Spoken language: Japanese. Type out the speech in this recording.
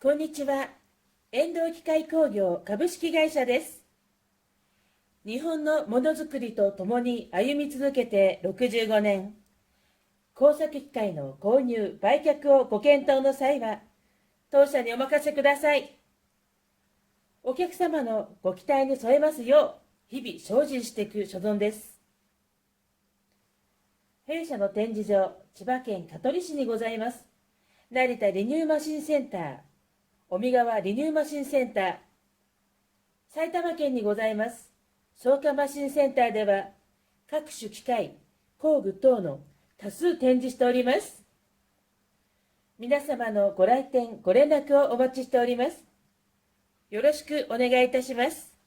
こんにちは。遠藤機械工業株式会社です。日本のものづくりとともに歩み続けて65年。工作機械の購入・売却をご検討の際は、当社にお任せください。お客様のご期待に添えますよう、日々精進していく所存です。弊社の展示場、千葉県香取市にございます。成田リニューマシンセンター、尾身川リニューマシンセンター、埼玉県にございます草加マシンセンターでは、各種機械、工具等の多数展示しております。皆様のご来店、ご連絡をお待ちしております。よろしくお願いいたします。